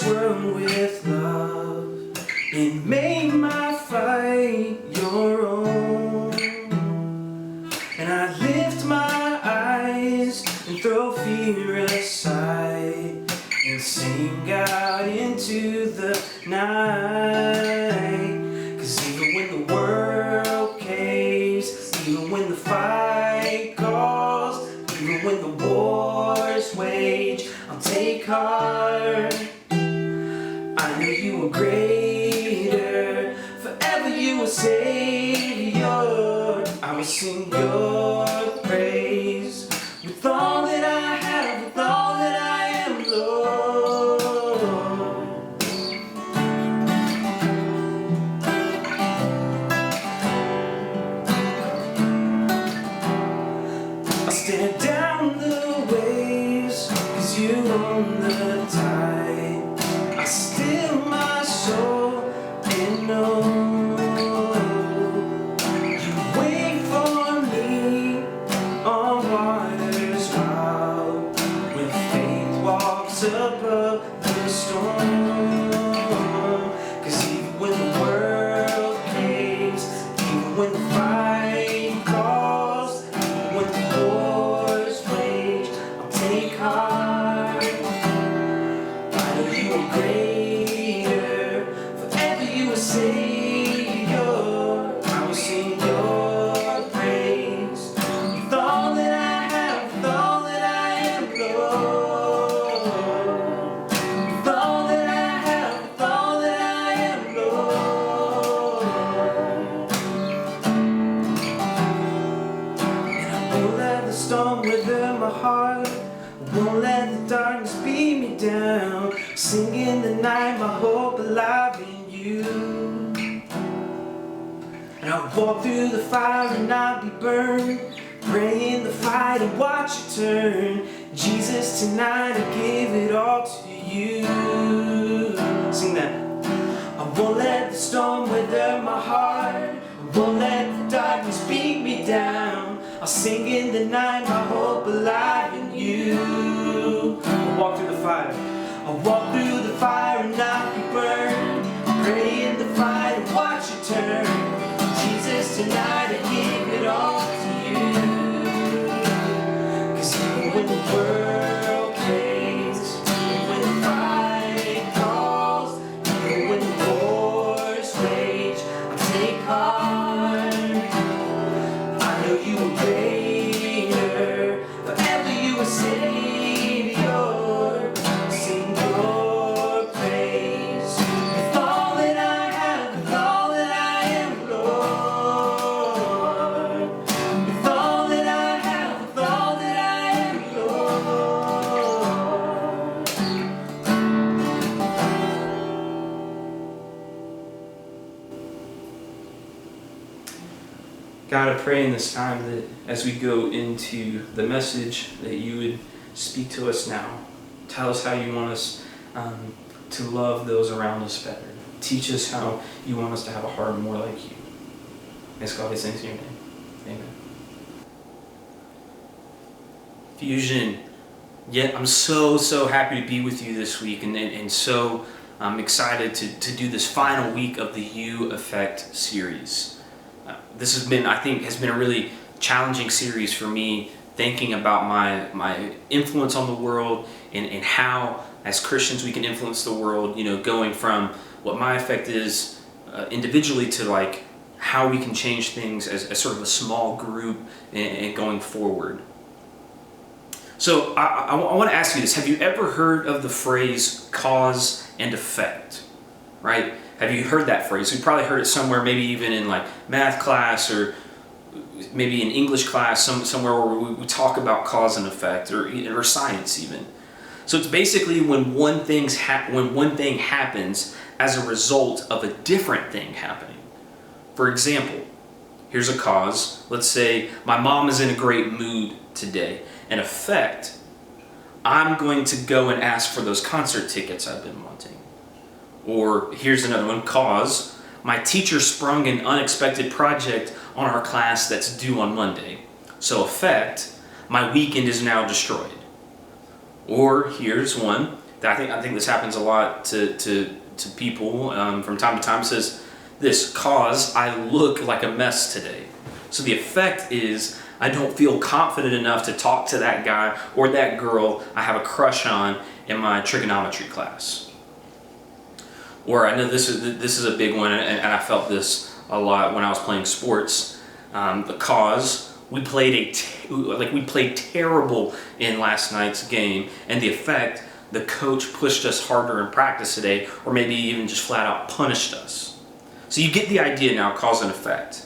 world with love. It made my fight your own. And I lift my eyes and throw fear aside and sing out into the night. 'Cause even when the world caves, even when the fight calls, even when the wars wage, I'll take heart. I know you are greater, forever you are Savior. I will sing your praise with all that I have, with all that I am, Lord. I'll stare down the waves, 'cause you own the tide. I still my soul and know you wait for me on waters wild, when faith walks above the storm. 'Cause even when the world caves, even when the fight calls, even when the wars wage, I'll take heart. I know you are greater, forever you are Savior. I will sing your praise with all that I have, with all that I am, Lord. With all that I have, with all that I am, Lord. And I won't let the storm wither my heart, won't let the darkness beat me down. Sing in the night, my hope alive in you. And I'll walk through the fire and not be burned, pray in the fight and watch it turn. Jesus, tonight I give it all to you. Sing that. I won't let the storm wither my heart, I won't let the darkness beat me down. I'll sing in the night, my hope alive in you. I'll walk through the fire, I'll walk through the fire and not be burned, pray in the fight and watch it turn. Jesus, tonight I give it all to you. 'Cause even when the world caves, even when the fight calls, even when the wars rage, I take heart. I know you are greater, forever you are Savior. Sing your praise with all that I have, with all that I am, Lord. With all that I have, with all that I am, Lord. God, I pray in this time that as we go into the message, that you would speak to us now. Tell us how you want us to love those around us better. Teach us how you want us to have a heart more like you. Ask all these things in your name. Amen. Fusion. Yeah, I'm so happy to be with you this week, and so I'm excited to do this final week of the You Effect series. This has been a really challenging series for me, thinking about my influence on the world and how, as Christians, we can influence the world, going from what my effect is individually to like how we can change things as sort of a small group and going forward. So I want to ask you this. Have you ever heard of the phrase cause and effect? Right? Have you heard that phrase? You've probably heard it somewhere, maybe even in like math class or maybe in English class, somewhere where we talk about cause and effect, or science even. So it's basically when one thing happens as a result of a different thing happening. For example, here's a cause. Let's say my mom is in a great mood today. An effect, I'm going to go and ask for those concert tickets I've been wanting. Or here's another one, cause, my teacher sprung an unexpected project on our class that's due on Monday. So effect, my weekend is now destroyed. Or here's one, I think this happens a lot to people from time to time. It says this: cause I look like a mess today. So the effect is I don't feel confident enough to talk to that guy or that girl I have a crush on in my trigonometry class. Or I know this is a big one, and I felt this a lot when I was playing sports. Because we played terrible in last night's game, and the effect, the coach pushed us harder in practice today, or maybe even just flat out punished us. So you get the idea now, cause and effect.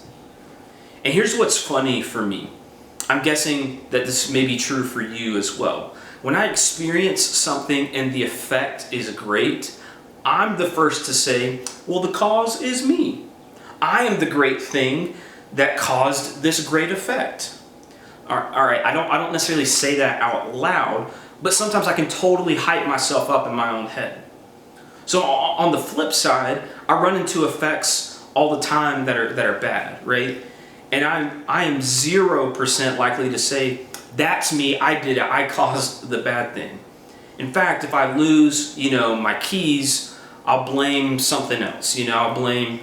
And here's what's funny for me. I'm guessing that this may be true for you as well. When I experience something and the effect is great, I'm the first to say, well, the cause is me. I am the great thing that caused this great effect. All right, I don't necessarily say that out loud, but sometimes I can totally hype myself up in my own head. So on the flip side, I run into effects all the time that are bad, right? And I am 0% likely to say, that's me, I did it, I caused the bad thing. In fact, if I lose, my keys, I'll blame something else. I'll blame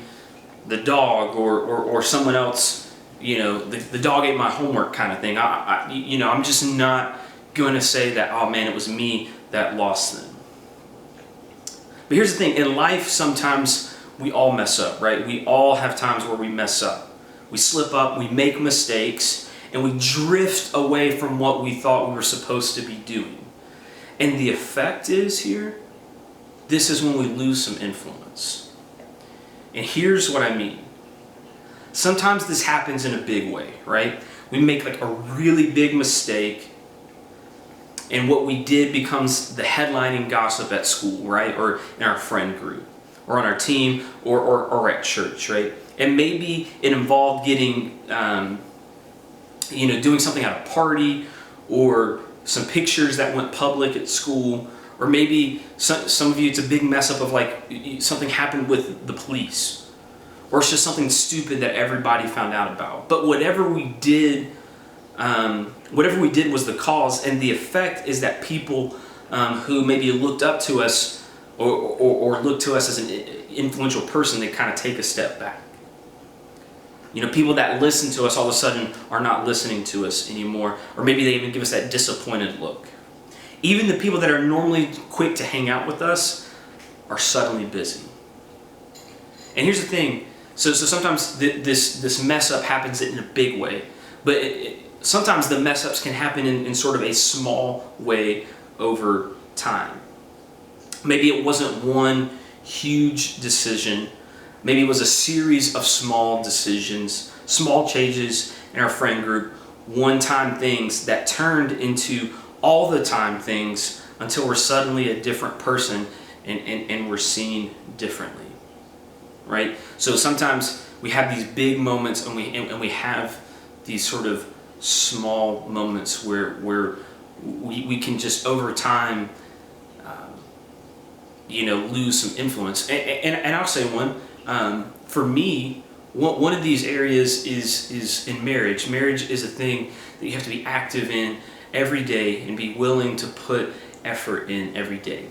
the dog or someone else. The dog ate my homework kind of thing. I'm just not going to say that, oh man, it was me that lost them. But here's the thing, in life sometimes we all mess up, right? We all have times where we mess up. We slip up, we make mistakes, and we drift away from what we thought we were supposed to be doing. And the effect is here, this is when we lose some influence. And here's what I mean. Sometimes this happens in a big way, right? We make like a really big mistake, and what we did becomes the headlining gossip at school, right? Or in our friend group, or on our team, or at church, right? And maybe it involved getting, doing something at a party, or some pictures that went public at school, or maybe some of you, it's a big mess up of like something happened with the police, or it's just something stupid that everybody found out about. But whatever we did was the cause, and the effect is that people who maybe looked up to us or looked to us as an influential person, they kind of take a step back. People that listen to us all of a sudden are not listening to us anymore, or maybe they even give us that disappointed look. Even the people that are normally quick to hang out with us are suddenly busy. And here's the thing, so sometimes this mess up happens in a big way, but sometimes the mess ups can happen in sort of a small way over time. Maybe it wasn't one huge decision. Maybe it was a series of small decisions, small changes in our friend group, one-time things that turned into all the time things until we're suddenly a different person and we're seen differently, right? So sometimes we have these big moments and we have these sort of small moments where we can just over time lose some influence. And I'll say one. For me, one of these areas is in marriage. Marriage is a thing that you have to be active in every day and be willing to put effort in every day.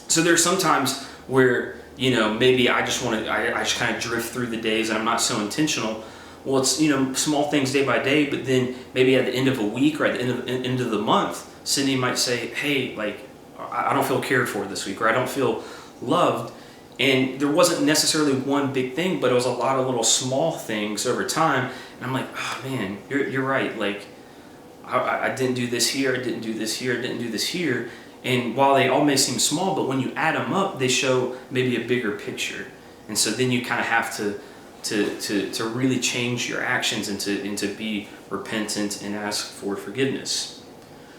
So there's some times where, maybe I just kind of drift through the days and I'm not so intentional. Well, it's, small things day by day, but then maybe at the end of a week or at the end of the month, Cindy might say, hey, like, I don't feel cared for this week, or I don't feel loved. And there wasn't necessarily one big thing, but it was a lot of little small things over time. And I'm like, oh man, you're right. Like, I didn't do this here, I didn't do this here, I didn't do this here. And while they all may seem small, but when you add them up, they show maybe a bigger picture. And so then you kind of have to really change your actions and to be repentant and ask for forgiveness.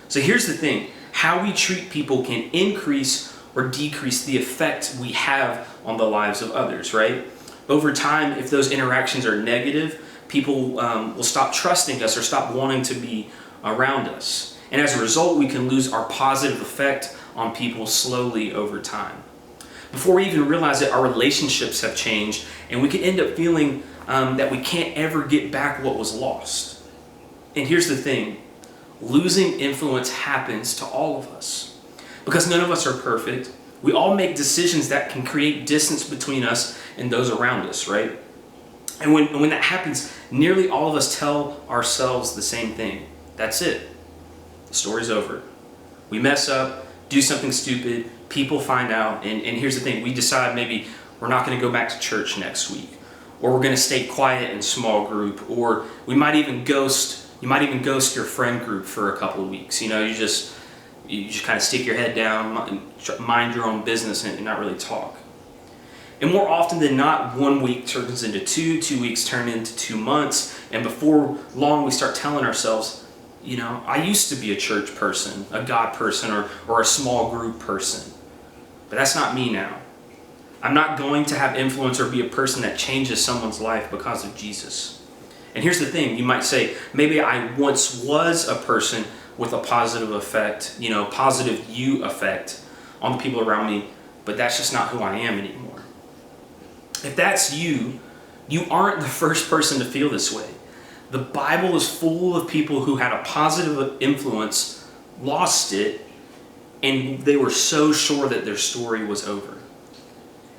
So here's the thing. How we treat people can increase or decrease the effect we have on the lives of others, right? Over time, if those interactions are negative, people will stop trusting us or stop wanting to be around us. And as a result, we can lose our positive effect on people slowly over time. Before we even realize it, our relationships have changed, and we can end up feeling that we can't ever get back what was lost. And here's the thing, losing influence happens to all of us. Because none of us are perfect. We all make decisions that can create distance between us and those around us, right? And when that happens, nearly all of us tell ourselves the same thing. That's it. The story's over. We mess up, do something stupid, people find out, and here's the thing, we decide maybe we're not going to go back to church next week, or we're going to stay quiet in small group, or you might even ghost your friend group for a couple of weeks. You just kind of stick your head down, mind your own business, and not really talk. And more often than not, 1 week turns into 2 weeks turn into 2 months, and before long we start telling ourselves, I used to be a church person, a God person, or a small group person, but that's not me now. I'm not going to have influence or be a person that changes someone's life because of Jesus. And here's the thing, you might say, maybe I once was a person with a positive effect, positive you effect on the people around me, but that's just not who I am anymore. If that's you, you aren't the first person to feel this way. The Bible is full of people who had a positive influence, lost it, and they were so sure that their story was over.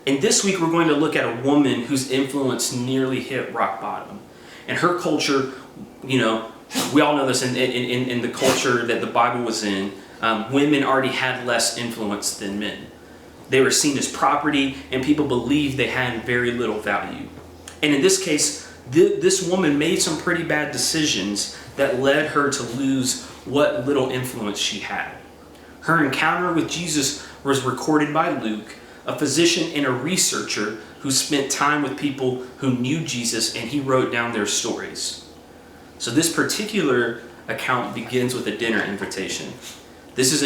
And this week we're going to look at a woman whose influence nearly hit rock bottom. And her culture, we all know this in the culture that the Bible was in, women already had less influence than men. They were seen as property, and people believed they had very little value. And in this case, this woman made some pretty bad decisions that led her to lose what little influence she had. Her encounter with Jesus was recorded by Luke, a physician and a researcher who spent time with people who knew Jesus, and he wrote down their stories. So this particular account begins with a dinner invitation. This is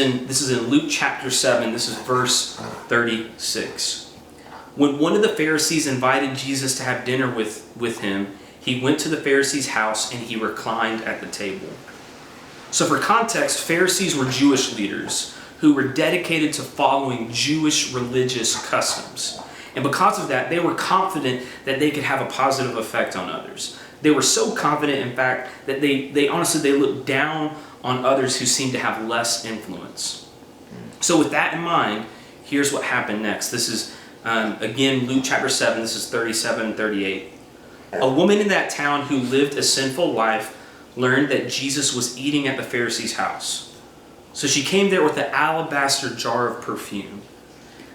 in Luke chapter 7, this is verse 36. When one of the Pharisees invited Jesus to have dinner with him, he went to the Pharisee's house and he reclined at the table. So for context, Pharisees were Jewish leaders who were dedicated to following Jewish religious customs. And because of that, they were confident that they could have a positive effect on others. They were so confident, in fact, that they honestly looked down on others who seemed to have less influence. So with that in mind, here's what happened next. This is, again, Luke chapter 7, this is 37 and 38. A woman in that town who lived a sinful life learned that Jesus was eating at the Pharisee's house. So she came there with an alabaster jar of perfume.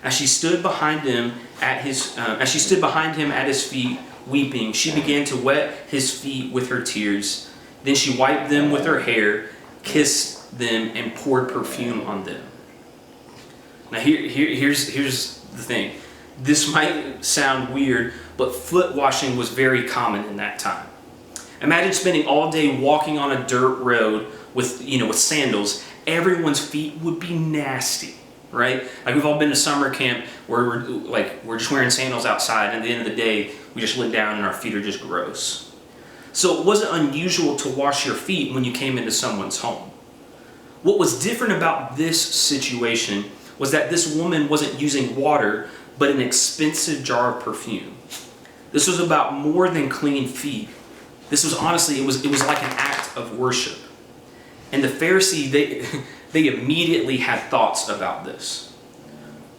As she stood behind him at his feet, weeping, she began to wet his feet with her tears. Then she wiped them with her hair, kissed them, and poured perfume on them. Now here's the thing. This might sound weird, but foot washing was very common in that time. Imagine spending all day walking on a dirt road with sandals. Everyone's feet would be nasty, right? Like we've all been to summer camp where we're just wearing sandals outside, and at the end of the day, we just look down and our feet are just gross. So it wasn't unusual to wash your feet when you came into someone's home. What was different about this situation was that this woman wasn't using water, but an expensive jar of perfume. This was about more than clean feet. This was honestly, it was like an act of worship. And the Pharisee, they immediately had thoughts about this.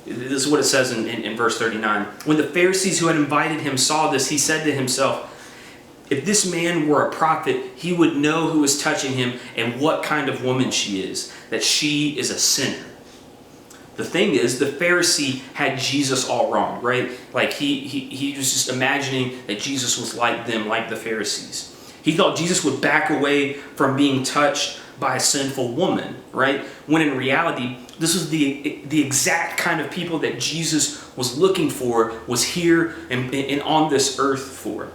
This is what it says in verse 39. When the Pharisees who had invited him saw this, he said to himself, if this man were a prophet, he would know who is touching him and what kind of woman she is, that she is a sinner. The thing is, the Pharisee had Jesus all wrong, right? Like he was just imagining that Jesus was like them, like the Pharisees. He thought Jesus would back away from being touched by a sinful woman, right? When in reality, this was the exact kind of people that Jesus was looking for, was here and on this earth for.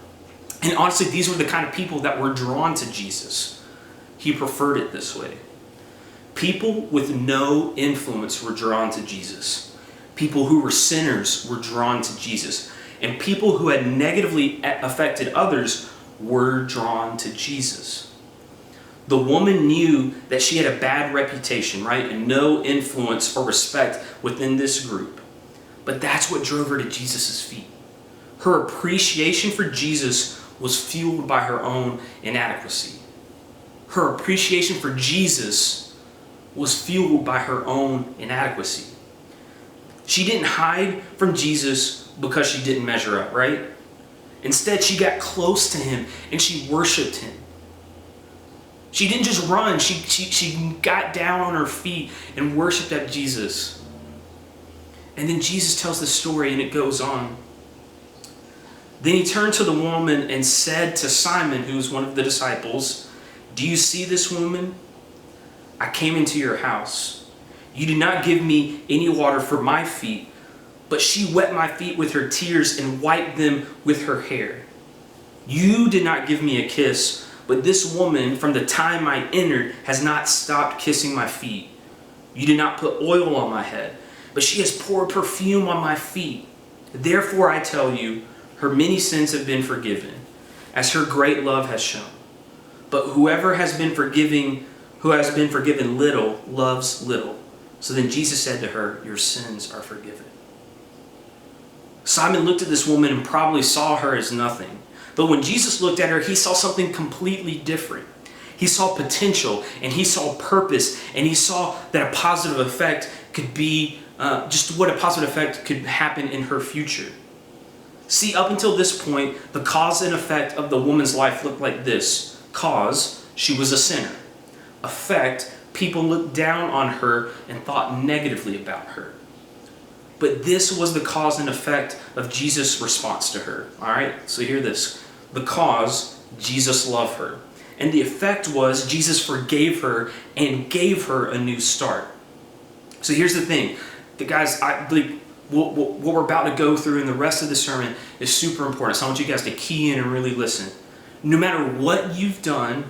And honestly, these were the kind of people that were drawn to Jesus. He preferred it this way. People with no influence were drawn to Jesus. People who were sinners were drawn to Jesus. And people who had negatively affected others were drawn to Jesus. The woman knew that she had a bad reputation, right? And no influence or respect within this group. But that's what drove her to Jesus' feet. Her appreciation for Jesus was fueled by her own inadequacy. Her appreciation for Jesus was fueled by her own inadequacy. She didn't hide from Jesus because she didn't measure up, right? Instead, she got close to him and she worshiped him. She didn't just run, she got down on her feet and worshiped at Jesus. And then Jesus tells the story and it goes on. Then he turned to the woman and said to Simon, who was one of the disciples, "Do you see this woman? I came into your house. You did not give me any water for my feet, but she wet my feet with her tears and wiped them with her hair. You did not give me a kiss, but this woman, from the time I entered, has not stopped kissing my feet. You did not put oil on my head, but she has poured perfume on my feet. Therefore I tell you, her many sins have been forgiven, as her great love has shown. But whoever has been forgiven little, loves little." So then Jesus said to her, "Your sins are forgiven." Simon looked at this woman and probably saw her as nothing. But when Jesus looked at her, he saw something completely different. He saw potential, and he saw purpose, and he saw that a positive effect could be just what a positive effect could happen in her future. See, up until this point, the cause and effect of the woman's life looked like this. Cause, she was a sinner. Effect, people looked down on her and thought negatively about her. But this was the cause and effect of Jesus' response to her. All right, so hear this. The cause, Jesus loved her. And the effect was Jesus forgave her and gave her a new start. So here's the thing. Guys, what we're about to go through in the rest of the sermon is super important. So I want you guys to key in and really listen. No matter what you've done,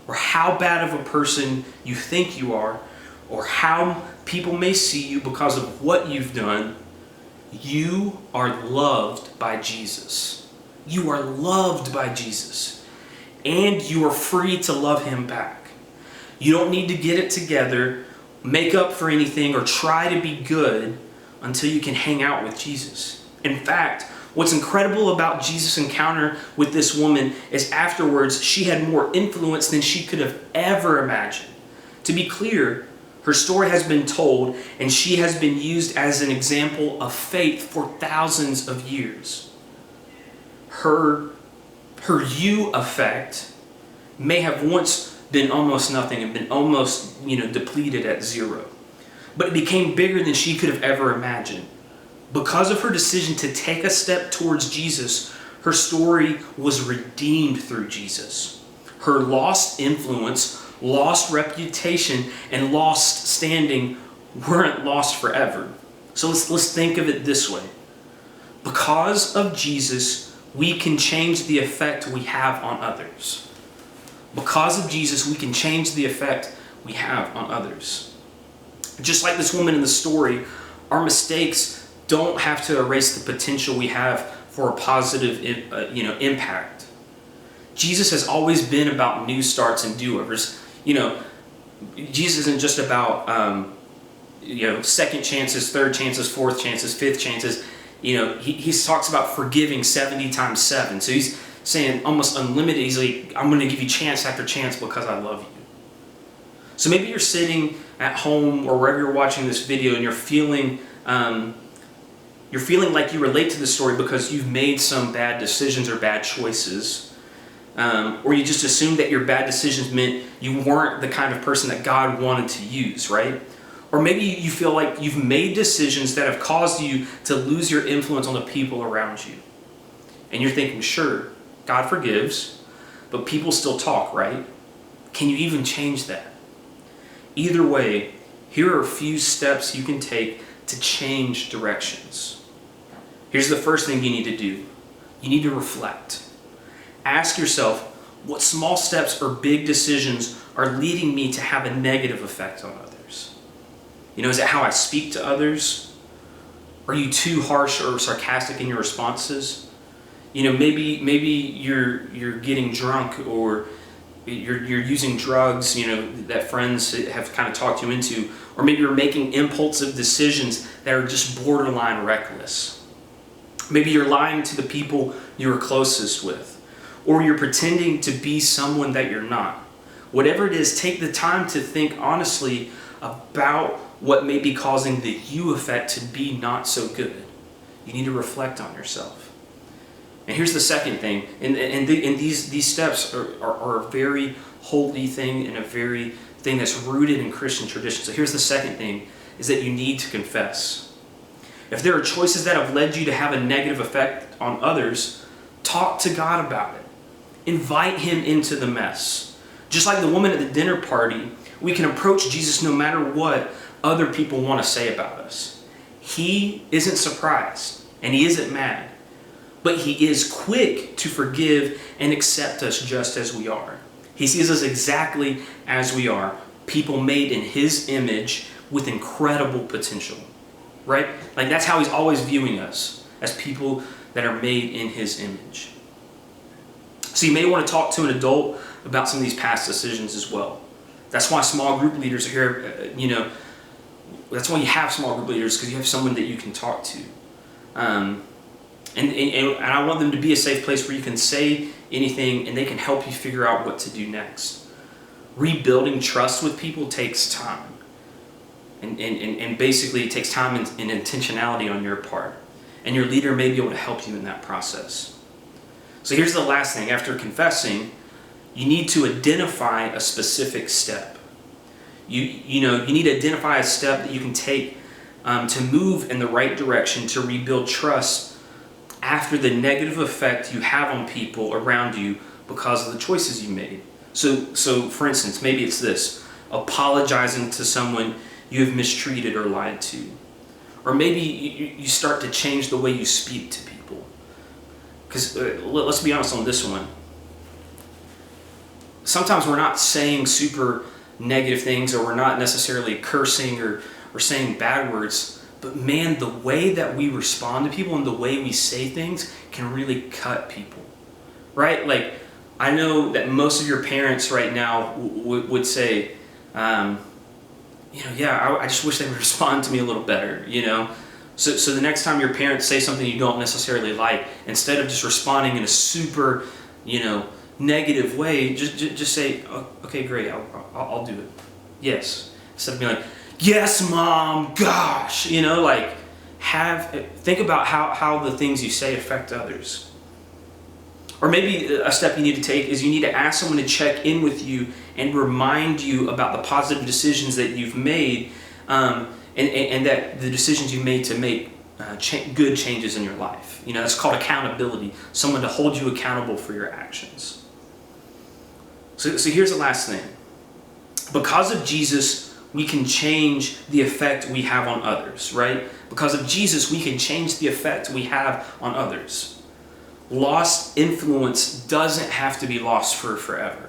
or how bad of a person you think you are, or how people may see you because of what you've done, you are loved by Jesus. You are loved by Jesus. And you are free to love him back. You don't need to get it together, make up for anything, or try to be good until you can hang out with Jesus. In fact, what's incredible about Jesus' encounter with this woman is afterwards she had more influence than she could have ever imagined. To be clear, her story has been told and she has been used as an example of faith for thousands of years. Her you effect may have once been almost nothing and been almost, depleted at zero. But it became bigger than she could have ever imagined. Because of her decision to take a step towards Jesus, her story was redeemed through Jesus. Her lost influence, lost reputation, and lost standing weren't lost forever. So let's think of it this way. Because of Jesus, we can change the effect we have on others. Because of Jesus, we can change the effect we have on others. Just like this woman in the story, our mistakes don't have to erase the potential we have for a positive impact. Jesus has always been about new starts and do-overs. Jesus isn't just about second chances, third chances, fourth chances, fifth chances. He talks about forgiving 70 times 7. So he's saying almost unlimited. He's like, I'm going to give you chance after chance because I love you. So maybe you're sitting at home or wherever you're watching this video and you're feeling like you relate to the story because you've made some bad decisions or bad choices. Or you just assumed that your bad decisions meant you weren't the kind of person that God wanted to use, right? Or maybe you feel like you've made decisions that have caused you to lose your influence on the people around you. And you're thinking, sure, God forgives, but people still talk, right? Can you even change that? Either way, here are a few steps you can take to change directions. Here's the first thing you need to do. You need to reflect. Ask yourself, what small steps or big decisions are leading me to have a negative effect on others? Is it how I speak to others? Are you too harsh or sarcastic in your responses? Maybe you're getting drunk, or you're using drugs, that friends have kind of talked you into. Or maybe you're making impulsive decisions that are just borderline reckless. Maybe you're lying to the people you're closest with. Or you're pretending to be someone that you're not. Whatever it is, take the time to think honestly about what may be causing the you effect to be not so good. You need to reflect on yourself. And here's the second thing, and these steps are a very holy thing and a very thing that's rooted in Christian tradition. So here's the second thing, is that you need to confess. If there are choices that have led you to have a negative effect on others, talk to God about it. Invite him into the mess. Just like the woman at the dinner party, we can approach Jesus no matter what other people want to say about us. He isn't surprised and he isn't mad, but he is quick to forgive and accept us just as we are. He sees us exactly as we are, people made in his image with incredible potential, right? Like that's how he's always viewing us, as people that are made in his image. So you may want to talk to an adult about some of these past decisions as well. That's why small group leaders are here, that's why you have small group leaders, because you have someone that you can talk to. And I want them to be a safe place where you can say anything and they can help you figure out what to do next. Rebuilding trust with people takes time. And basically it takes time and intentionality on your part. And your leader may be able to help you in that process. So here's the last thing. After confessing, you need to identify a specific step. You need to identify a step that you can take to move in the right direction to rebuild trust after the negative effect you have on people around you because of the choices you made. So for instance, maybe it's this: apologizing to someone you have mistreated or lied to. Or maybe you start to change the way you speak to people. Because let's be honest on this one. Sometimes we're not saying super negative things, or we're not necessarily cursing or saying bad words. But man, the way that we respond to people and the way we say things can really cut people, right? Like, I know that most of your parents right now would say, I just wish they would respond to me a little better, So the next time your parents say something you don't necessarily like, instead of just responding in a super, negative way, just say, oh, okay, great, I'll do it. Yes. Instead of being like, yes, Mom, gosh, think about how the things you say affect others. Or maybe a step you need to take is you need to ask someone to check in with you and remind you about the positive decisions that you've made, and that the decisions you've made to make good changes in your life. That's called accountability, someone to hold you accountable for your actions. So here's the last thing. Because of Jesus, we can change the effect we have on others, right? Because of Jesus, we can change the effect we have on others. Lost influence doesn't have to be lost for forever.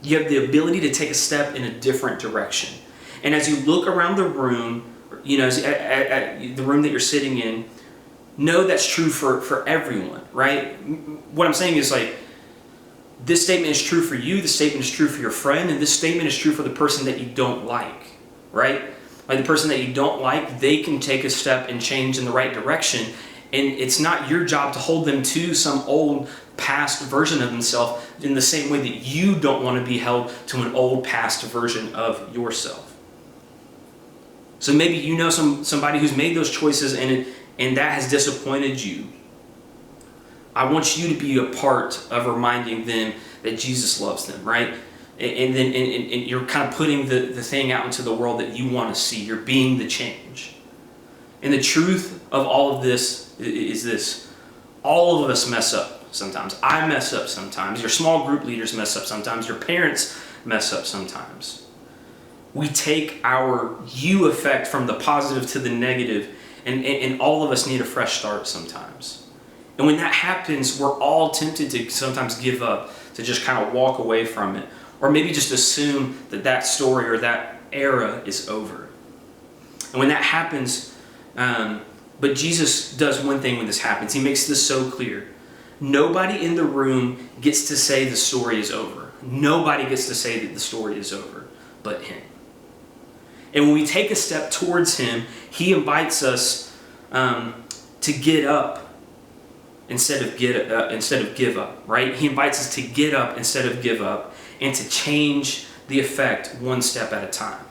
You have the ability to take a step in a different direction. And as you look around the room, at the room that you're sitting in, know that's true for everyone, right? What I'm saying is, like, this statement is true for you, this statement is true for your friend, and this statement is true for the person that you don't like, right? Like, the person that you don't like, they can take a step and change in the right direction, and it's not your job to hold them to some old past version of themselves in the same way that you don't want to be held to an old past version of yourself. So maybe somebody who's made those choices and that has disappointed you. I want you to be a part of reminding them that Jesus loves them, right? And then you're kind of putting the thing out into the world that you want to see. You're being the change. And the truth of all of this is this: all of us mess up sometimes. I mess up sometimes. Your small group leaders mess up sometimes. Your parents mess up sometimes. We take our you effect from the positive to the negative, and all of us need a fresh start sometimes. And when that happens, we're all tempted to sometimes give up, to just kind of walk away from it, or maybe just assume that story or that era is over. And when that happens, but Jesus does one thing when this happens. He makes this so clear. Nobody in the room gets to say the story is over. Nobody gets to say that the story is over but him. And when we take a step towards him, he invites us to get up instead of give up, right? He invites us to get up instead of give up, and to change the effect one step at a time.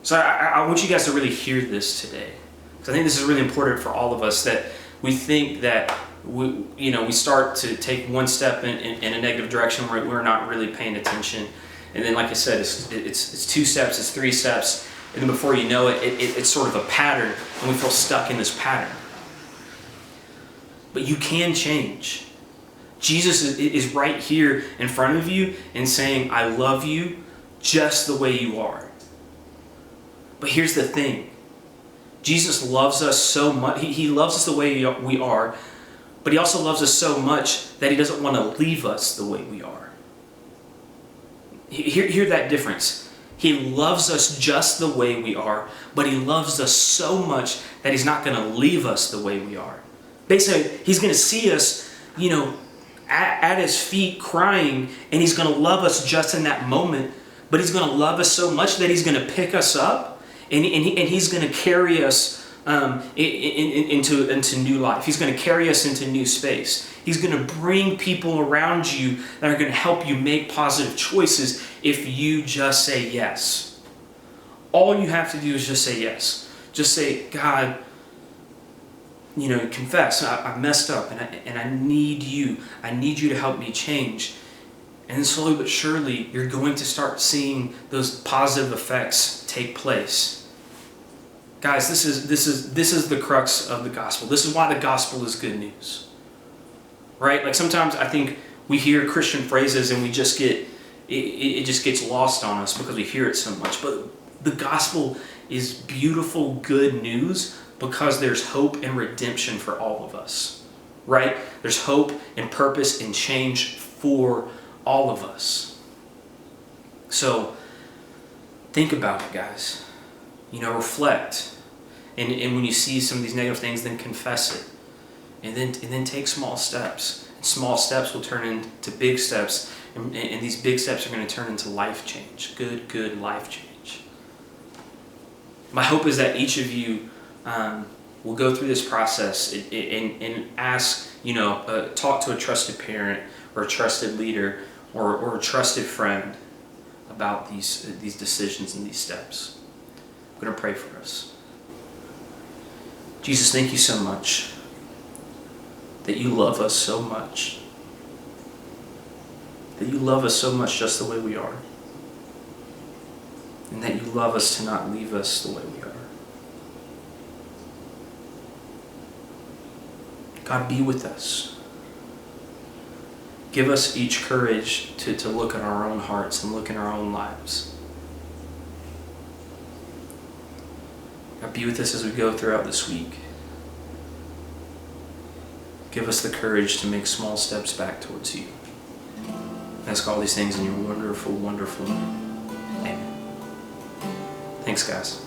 So I want you guys to really hear this today, because I think this is really important for all of us, that we think that we start to take one step in a negative direction where we're not really paying attention. And then, like I said, it's 2 steps, it's 3 steps, and then before you know it, it's sort of a pattern, and we feel stuck in this pattern. But you can change. Jesus is right here in front of you and saying, I love you just the way you are. But here's the thing. Jesus loves us so much. He loves us the way we are, but he also loves us so much that he doesn't want to leave us the way we are. Hear that difference. He loves us just the way we are, but he loves us so much that he's not going to leave us the way we are. Basically, he's going to see us, at his feet crying, and he's going to love us just in that moment, but he's going to love us so much that he's going to pick us up, and he's going to carry us into new life. He's going to carry us into new space. He's going to bring people around you that are going to help you make positive choices if you just say yes. All you have to do is just say yes. Just say, God, confess, I messed up and I need you. I need you to help me change. And then slowly but surely, you're going to start seeing those positive effects take place. Guys, this is the crux of the gospel. This is why the gospel is good news. Right? Like sometimes I think we hear Christian phrases and we just get, it just gets lost on us because we hear it so much. But the gospel is beautiful, good news because there's hope and redemption for all of us. Right? There's hope and purpose and change for all of us. So think about it, guys. Reflect. And when you see some of these negative things, then confess it. And then take small steps. And small steps will turn into big steps. And these big steps are going to turn into life change. Good life change. My hope is that each of you will go through this process and ask, talk to a trusted parent or a trusted leader or a trusted friend about these decisions and these steps. I'm going to pray for us. Jesus, thank you so much that you love us so much. That you love us so much just the way we are. And that you love us to not leave us the way we are. God, be with us. Give us each courage to look at our own hearts and look in our own lives. God, be with us as we go throughout this week. Give us the courage to make small steps back towards you. I ask all these things in your wonderful, wonderful name. Amen. Thanks, guys.